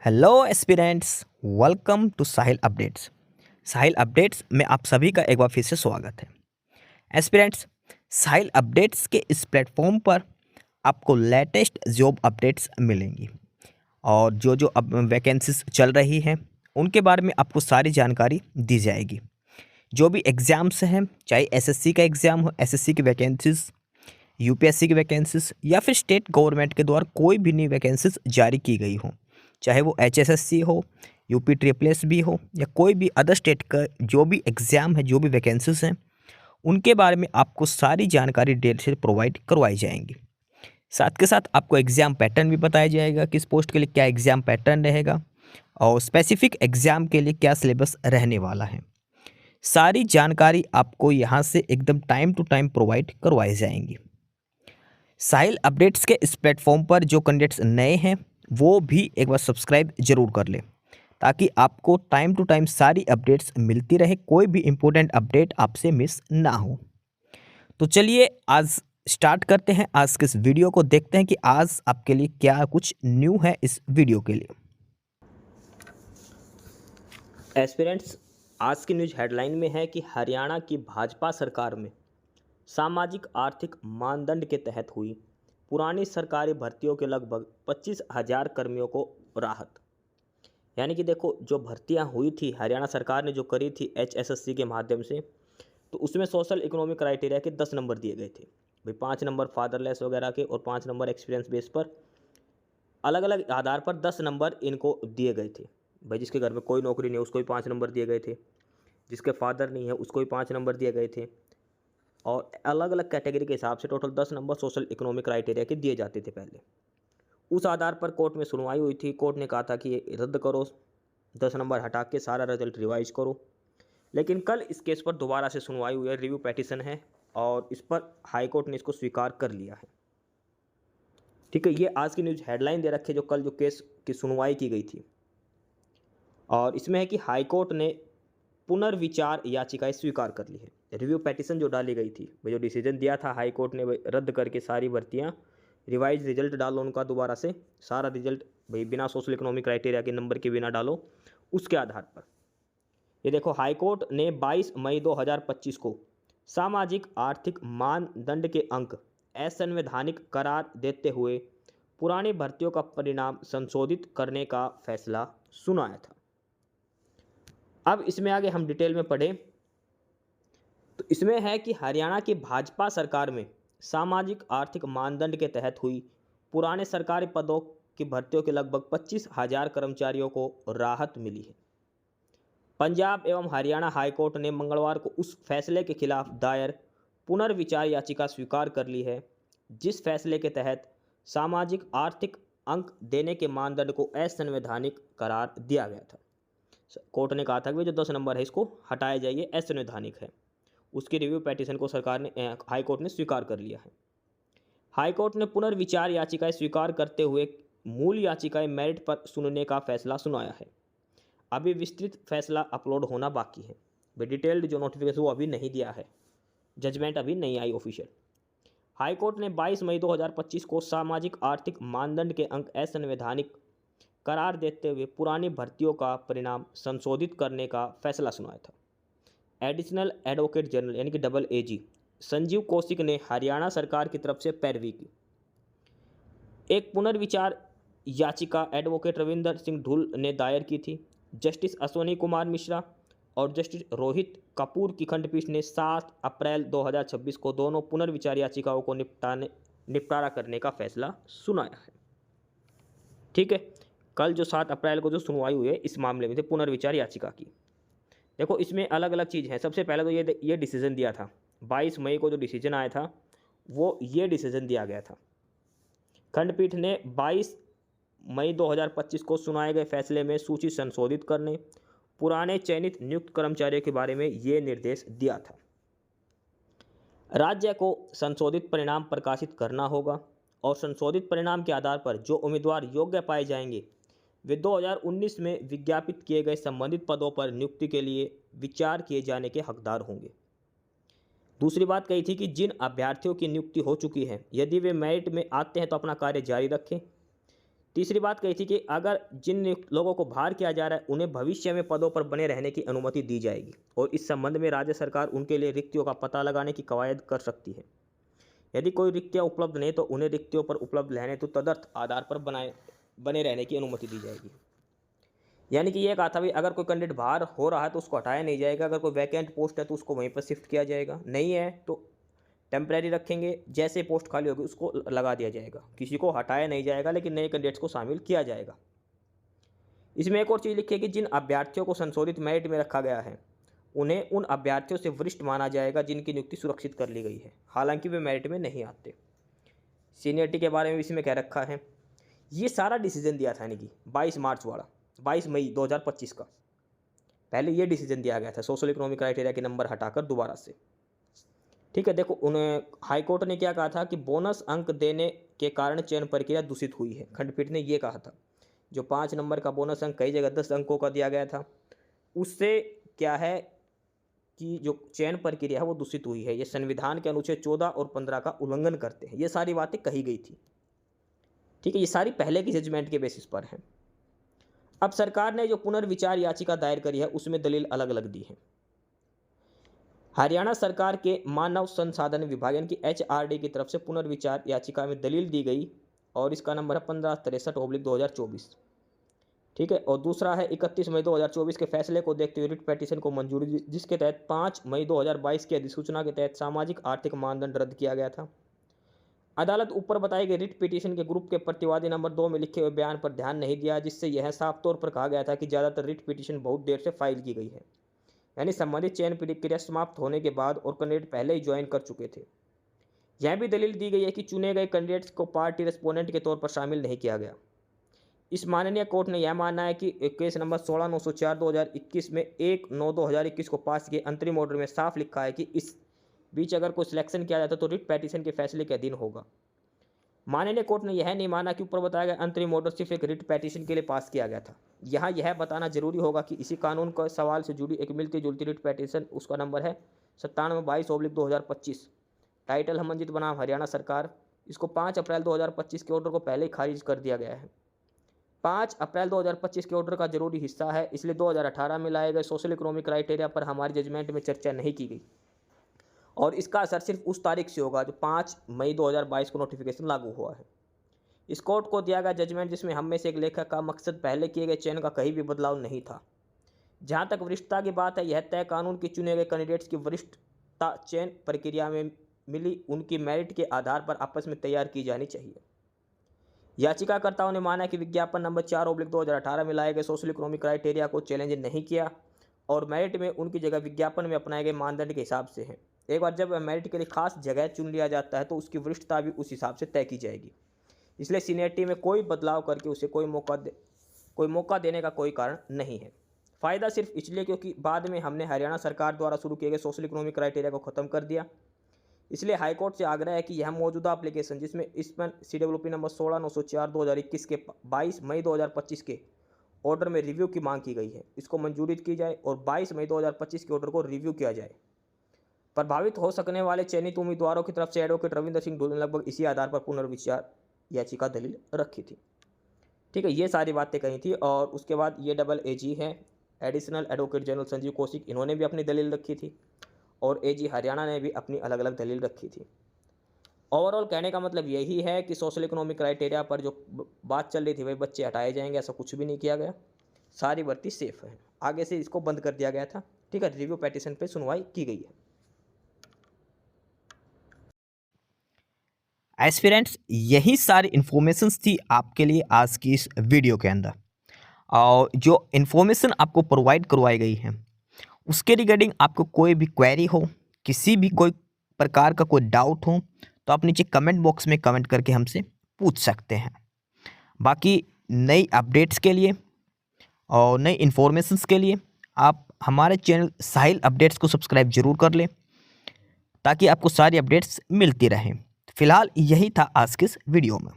Hello aspirants, welcome to Sahil updates. Sahil updates में आप सभी का एक बार फिर से स्वागत है। एस्पिरेंट्स, साहिल अपडेट्स के इस प्लेटफॉर्म पर आपको लेटेस्ट जॉब अपडेट्स मिलेंगी और जो अब वैकेंसीज चल रही हैं उनके बारे में आपको सारी जानकारी दी जाएगी। जो भी एग्ज़ाम्स हैं, चाहे एसएससी का एग्ज़ाम हो, एसएससी की वैकेंसीज, यूपीएससी की वैकेंसीज या फिर स्टेट गवर्नमेंट के द्वारा कोई भी नई वैकेंसीज जारी की गई हो, चाहे वो एचएसएससी हो, यूपी ट्रिपल एस भी हो या कोई भी अदर स्टेट का जो भी एग्ज़ाम है, जो भी वैकेंसीज हैं, उनके बारे में आपको सारी जानकारी डिटेल से प्रोवाइड करवाई जाएंगी। साथ के साथ आपको एग्ज़ाम पैटर्न भी बताया जाएगा, किस पोस्ट के लिए क्या एग्ज़ाम पैटर्न रहेगा और स्पेसिफिक एग्ज़ाम के लिए क्या सिलेबस रहने वाला है। सारी जानकारी आपको यहाँ से एकदम टाइम टू टाइम प्रोवाइड करवाई जाएंगी। साहिल अपडेट्स के इस प्लेटफॉर्म पर जो कैंडिडेट्स नए हैं वो भी एक बार सब्सक्राइब जरूर कर लें, ताकि आपको टाइम टू टाइम सारी अपडेट्स मिलती रहे, कोई भी इम्पोर्टेंट अपडेट आपसे मिस ना हो। तो चलिए आज स्टार्ट करते हैं आज के इस वीडियो को, देखते हैं कि आज आपके लिए क्या कुछ न्यू है इस वीडियो के लिए। एस्पिरेंट्स, आज की न्यूज हेडलाइन में है कि हरियाणा की भाजपा सरकार में सामाजिक आर्थिक मानदंड के तहत हुई पुरानी सरकारी भर्तियों के लगभग 25,000 कर्मियों को राहत। यानी कि देखो, जो भर्तियां हुई थी हरियाणा सरकार ने जो करी थी एचएसएससी के माध्यम से, तो उसमें सोशल इकोनॉमिक क्राइटेरिया के 10 नंबर दिए गए थे भाई, 5 नंबर फादरलेस वगैरह के और 5 नंबर एक्सपीरियंस बेस पर, अलग अलग आधार पर 10 नंबर इनको दिए गए थे भाई। जिसके घर में कोई नौकरी नहीं है उसको भी 5 नंबर दिए गए थे, जिसके फादर नहीं है उसको भी 5 नंबर दिए गए थे, और अलग अलग कैटेगरी के हिसाब से total 10 number social economic criteria के दिए जाते थे पहले। उस आधार पर कोर्ट में सुनवाई हुई थी। कोर्ट ने कहा था कि ये रद्द करो, 10 नंबर हटा के सारा रिजल्ट रिवाइज करो। लेकिन कल इस केस पर दोबारा से सुनवाई हुई है, रिव्यू पेटिशन है और इस पर हाई कोर्ट ने इसको स्वीकार कर लिया है। ठीक है, ये आज की न्यूज़ हेडलाइन दे रखी है जो कल जो केस की सुनवाई की गई थी, और इसमें है कि हाई कोर्ट ने पुनर्विचार याचिकाएं स्वीकार कर ली है। रिव्यू पेटिशन जो डाली गई थी, वो जो डिसीजन दिया था हाई कोर्ट ने, रद्द करके सारी भर्तियां रिवाइज रिजल्ट डालो उनका, दोबारा से सारा रिजल्ट भाई बिना सोशल इकोनॉमिक क्राइटेरिया के नंबर के बिना डालो, उसके आधार पर ये देखो हाई कोर्ट ने 22 मई 2025 को सामाजिक आर्थिक मानदंड के अंक असंवैधानिक करार देते हुए पुरानी भर्तियों का परिणाम संशोधित करने का फैसला सुनाया था। अब इसमें आगे हम डिटेल में पढ़ें तो इसमें है कि हरियाणा की भाजपा सरकार में सामाजिक आर्थिक मानदंड के तहत हुई पुराने सरकारी पदों की भर्तियों के लगभग 25,000 कर्मचारियों को राहत मिली है। पंजाब एवं हरियाणा हाईकोर्ट ने मंगलवार को उस फैसले के खिलाफ दायर पुनर्विचार याचिका स्वीकार कर ली है, जिस फैसले के तहत सामाजिक आर्थिक अंक देने के मानदंड को असंवैधानिक करार दिया गया था। कोर्ट ने कहा था कि जो 10 नंबर है इसको हटाया जाइए, असंवैधानिक है। उसकी रिव्यू पेटिशन को सरकार ने हाई कोर्ट ने स्वीकार कर लिया है। हाई कोर्ट ने पुनर्विचार याचिकाएं स्वीकार करते हुए मूल याचिकाएं मेरिट पर सुनने का फैसला सुनाया है। अभी विस्तृत फैसला अपलोड होना बाकी है। डिटेल्ड जो नोटिफिकेशन वो अभी नहीं दिया है, जजमेंट अभी नहीं आई ऑफिशियल। हाई कोर्ट ने 22 मई 2025 को सामाजिक आर्थिक मानदंड के अंक असंवैधानिक करार देते हुए पुरानी भर्तियों का परिणाम संशोधित करने का फैसला सुनाया था। एडिशनल एडवोकेट जनरल यानी कि डबल एजी संजीव कौशिक ने हरियाणा सरकार की तरफ से पैरवी की। एक पुनर्विचार याचिका एडवोकेट रविंदर सिंह ढुल ने दायर की थी। जस्टिस अश्वनी कुमार मिश्रा और जस्टिस रोहित कपूर की खंडपीठ ने 7 अप्रैल 2026 को दोनों पुनर्विचार याचिकाओं को निपटारा करने का फैसला सुनाया है। ठीक है, कल जो 7 अप्रैल को जो सुनवाई हुई है इस मामले में थे पुनर्विचार याचिका की। देखो इसमें अलग अलग चीज़ है। सबसे पहले तो ये डिसीजन दिया था 22 मई को, जो डिसीजन आया था वो ये डिसीजन दिया गया था। खंडपीठ ने 22 मई 2025 को सुनाए गए फैसले में सूची संशोधित करने, पुराने चयनित नियुक्त कर्मचारियों के बारे में ये निर्देश दिया था। राज्य को संशोधित परिणाम प्रकाशित करना होगा और संशोधित परिणाम के आधार पर जो उम्मीदवार योग्य पाए जाएंगे वे 2019 में विज्ञापित किए गए संबंधित पदों पर नियुक्ति के लिए विचार किए जाने के हकदार होंगे। दूसरी बात कही थी कि जिन अभ्यर्थियों की नियुक्ति हो चुकी है, यदि वे मेरिट में आते हैं तो अपना कार्य जारी रखें। तीसरी बात कही थी कि अगर जिन लोगों को बाहर किया जा रहा है उन्हें भविष्य में पदों पर बने रहने की अनुमति दी जाएगी और इस संबंध में राज्य सरकार उनके लिए रिक्तियों का पता लगाने की कवायद कर सकती है। यदि कोई रिक्तियाँ उपलब्ध नहीं तो उन्हें रिक्तियों पर उपलब्ध रहने तो तदर्थ आधार पर बने रहने की अनुमति दी जाएगी। यानी कि ये कहा था भाई अगर कोई कैंडिडेट बाहर हो रहा है तो उसको हटाया नहीं जाएगा, अगर कोई वैकेंट पोस्ट है तो उसको वहीं पर शिफ्ट किया जाएगा, नहीं है तो टेम्परेरी रखेंगे, जैसे पोस्ट खाली होगी उसको लगा दिया जाएगा, किसी को हटाया नहीं जाएगा लेकिन नए कैंडिडेट्स को शामिल किया जाएगा। इसमें एक और चीज़ लिखी है कि जिन अभ्यर्थियों को संशोधित मेरिट में रखा गया है उन्हें उन अभ्यर्थियों से वरिष्ठ माना जाएगा जिनकी नियुक्ति सुरक्षित कर ली गई है, हालांकि वे मेरिट में नहीं आते। सीनियरिटी के बारे में इसमें कह रखा है। ये सारा डिसीजन दिया था यानी कि 22 मार्च वाला 22 मई 2025 का पहले ये डिसीजन दिया गया था सोशल इकोनॉमिक क्राइटेरिया के नंबर हटाकर दोबारा से। ठीक है, देखो उन्हें हाईकोर्ट ने क्या कहा था कि बोनस अंक देने के कारण चयन प्रक्रिया दूषित हुई है। खंडपीठ ने ये कहा था जो 5 नंबर का बोनस अंक कई जगह 10 अंकों का दिया गया था, उससे क्या है कि जो चयन प्रक्रिया है वो दूषित हुई है, ये संविधान के अनुच्छेद 14 और 15 का उल्लंघन करते हैं। ये सारी बातें कही गई थी। ठीक है, ये सारी पहले की जजमेंट के बेसिस पर है। अब सरकार ने जो पुनर्विचार याचिका दायर करी है उसमें दलील अलग अलग दी है। हरियाणा सरकार के मानव संसाधन विभाग यानी कि HRD की तरफ से पुनर्विचार याचिका में दलील दी गई और इसका नंबर है 1563/2024। ठीक है, और दूसरा है 31 मई 2024 के फैसले को देखते हुए रिट पेटिशन को मंजूरी जिसके तहत 5 मई 2022 की अधिसूचना के तहत सामाजिक आर्थिक मानदंड रद्द किया गया था। अदालत ऊपर बताई गई रिट पिटीशन के ग्रुप के प्रतिवादी नंबर 2 में लिखे हुए बयान पर ध्यान नहीं दिया, जिससे यह साफ तौर पर कहा गया था कि ज़्यादातर रिट पिटीशन बहुत देर से फाइल की गई है, यानी संबंधित चयन प्रक्रिया समाप्त होने के बाद और कैंडिडेट पहले ही ज्वाइन कर चुके थे। यह भी दलील दी गई है कि चुने गए कैंडिडेट्स को पार्टी रेस्पोंडेंट के तौर पर शामिल नहीं किया गया। इस माननीय कोर्ट ने यह माना है कि केस नंबर 16/904/2021 में 1/9/2021 को पास किए अंतरिम ऑर्डर में साफ लिखा है कि इस बीच अगर कोई सिलेक्शन किया जाता तो रिट पेटिशन के फैसले के अधीन होगा। माननीय कोर्ट ने यह नहीं माना कि ऊपर बताया गया अंतरिम ऑर्डर सिर्फ एक रिट पेटिशन के लिए पास किया गया था। यहाँ यह बताना जरूरी होगा कि इसी कानून का सवाल से जुड़ी एक मिलती जुलती रिट पेटिशन, उसका नंबर है 97/22/2025, टाइटल हमंजित बनाम हरियाणा सरकार। इसको 5 अप्रैल 2025 के ऑर्डर को पहले ही खारिज कर दिया गया है। 5 अप्रैल 2025 के ऑर्डर का जरूरी हिस्सा है, इसलिए 2018 में लाए गए सोशल इकोनॉमिक क्राइटेरिया पर हमारी जजमेंट में चर्चा नहीं की गई और इसका असर सिर्फ उस तारीख से होगा जो 5 मई 2022 को नोटिफिकेशन लागू हुआ है। इस कोर्ट को दिया गया जजमेंट जिसमें हम में से एक लेखक का मकसद पहले किए गए चयन का कहीं भी बदलाव नहीं था। जहां तक वरिष्ठता की बात है, यह तय कानून के चुने गए कैंडिडेट्स की वरिष्ठता चयन प्रक्रिया में मिली उनकी मेरिट के आधार पर आपस में तैयार की जानी चाहिए। याचिकाकर्ताओं ने माना कि विज्ञापन नंबर 4/2018 में लाए गए सोशल इकोनॉमिक क्राइटेरिया को चैलेंज नहीं किया और मेरिट में उनकी जगह विज्ञापन में अपनाए गए मानदंड के हिसाब से है। एक बार जब मेरिट के लिए खास जगह चुन लिया जाता है तो उसकी वरिष्ठता भी उस हिसाब से तय की जाएगी, इसलिए सीनियरिटी में कोई बदलाव करके उसे कोई मौका देने का कोई कारण नहीं है। फ़ायदा सिर्फ इसलिए क्योंकि बाद में हमने हरियाणा सरकार द्वारा शुरू किए गए सोशल इकोनॉमिक क्राइटेरिया को ख़त्म कर दिया। इसलिए हाईकोर्ट से आग्रह है कि यह मौजूदा एप्लीकेशन जिसमें इसमें CWP नंबर 16/904/2021 के 22 मई 2025 के ऑर्डर में रिव्यू की मांग की गई है, इसको मंजूरी की जाए और 22 मई 2025 के ऑर्डर को रिव्यू किया जाए। प्रभावित हो सकने वाले चयनित उम्मीदवारों की तरफ से एडवोकेट रविंद्र सिंह ढोल ने लगभग इसी आधार पर पुनर्विचार याचिका दलील रखी थी। ठीक है, ये सारी बातें कही थी और उसके बाद ये AAG है additional advocate general Sanjeev Kaushik, इन्होंने भी अपनी दलील रखी थी और AG हरियाणा ने भी अपनी अलग अलग दलील रखी थी। ओवरऑल कहने का मतलब यही है कि सोशल इकोनॉमिक क्राइटेरिया पर जो बात चल रही थी वही बच्चे हटाए जाएंगे, ऐसा कुछ भी नहीं किया गया, सारी भर्ती सेफ है। आगे से इसको बंद कर दिया गया था। ठीक है, रिव्यू पेटिशन पे सुनवाई की गई है। एस्पिरेंट्स, यही सारी इन्फॉर्मेशंस थी आपके लिए आज की इस वीडियो के अंदर, और जो इन्फॉर्मेशन आपको प्रोवाइड करवाई गई है उसके रिगार्डिंग आपको कोई भी क्वेरी हो, किसी भी कोई प्रकार का कोई डाउट हो तो आप नीचे कमेंट बॉक्स में कमेंट करके हमसे पूछ सकते हैं। बाकी नई अपडेट्स के लिए और नई इन्फॉर्मेशंस के लिए आप हमारे चैनल साहिल अपडेट्स को सब्सक्राइब जरूर कर लें ताकि आपको सारी अपडेट्स मिलती रहें। फिलहाल यही था आज के इस वीडियो में।